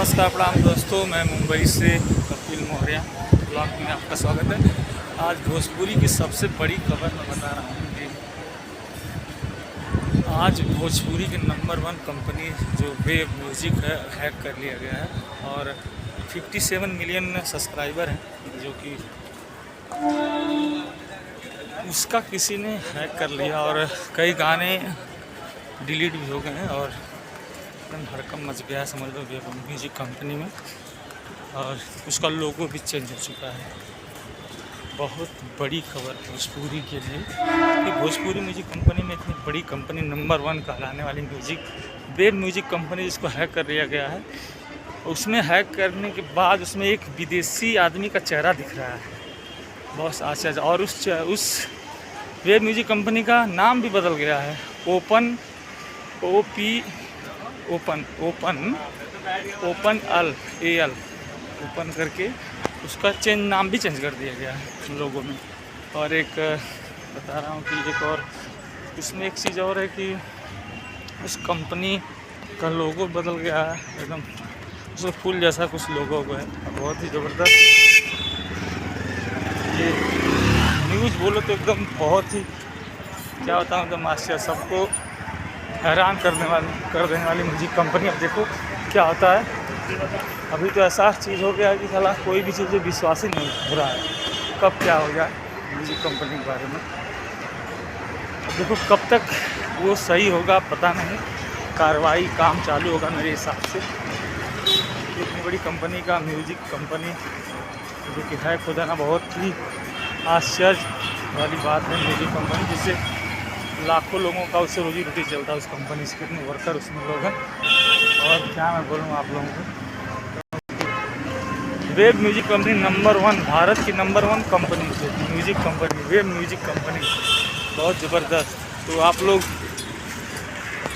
नमस्कार प्रणाम दोस्तों, मैं मुंबई से कपिल मौर्य ब्लॉग में आपका स्वागत है। आज भोजपुरी की सबसे बड़ी खबर मैं बता रहा हूँ कि आज भोजपुरी की नंबर 1 कंपनी जो वेब म्यूज़िक है हैक कर लिया गया है और 57 मिलियन सब्सक्राइबर हैं, जो कि उसका किसी ने हैक कर लिया और कई गाने डिलीट भी हो गए हैं और भड़कम मच गया है, समझ लो वेब म्यूजिक कंपनी में। और उसका लोगो भी चेंज हो चुका है। बहुत बड़ी खबर भोजपुरी के लिए कि भोजपुरी म्यूजिक कंपनी में इतनी बड़ी कंपनी, नंबर 1 कहलाने वाली म्यूजिक वेब म्यूजिक कंपनी, जिसको हैक कर लिया गया है। उसमें हैक करने के बाद उसमें एक विदेशी आदमी का चेहरा दिख रहा है, बहुत आश्चर्य। और उस वेब म्यूजिक कंपनी का नाम भी बदल गया है, ओपन ओपन करके उसका नाम भी चेंज कर दिया गया है लोगों में। और एक बता रहा हूँ कि एक और इसमें एक चीज़ और है कि उस कंपनी का लोगो बदल गया है, एकदम उसको फूल जैसा कुछ लोगो है, बहुत ही ज़बरदस्त। ये न्यूज़ बोलो तो एकदम बहुत ही क्या बताऊँ, एकदम आश्चर्य, सबको हैरान कर देने वाली म्यूजिक कंपनी। अब देखो क्या होता है। अभी तो ऐसा चीज़ हो गया है कि साला कोई भी चीज़ विश्वास ही नहीं हो रहा है, कब क्या हो जाए म्यूजिक कंपनी के बारे में। अब देखो कब तक वो सही होगा पता नहीं, कार्रवाई काम चालू होगा मेरे हिसाब से। इतनी बड़ी कंपनी का म्यूजिक कंपनी जो कि हैक हो जाना बहुत ही आश्चर्य वाली बात है। म्यूजिक कंपनी जिससे लाखों लोगों का उससे रोजी रोटी चलता है, उस कंपनी से कितने वर्कर उसमें लोग हैं। और क्या मैं बोलूँ आप लोगों को, web music company number 1, Bharat की number 1 company music company, web music company, बहुत ज़बरदस्त। तो आप लोग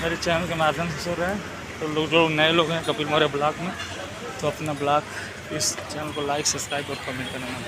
मेरे चैनल के माध्यम से सुन रहे हैं, तो लोग जो नए लोग हैं कपिल मौर्य ब्लॉग में, तो अपना ब्लॉग इस चैनल को लाइक, सब्सक्राइब और कमेंट करना।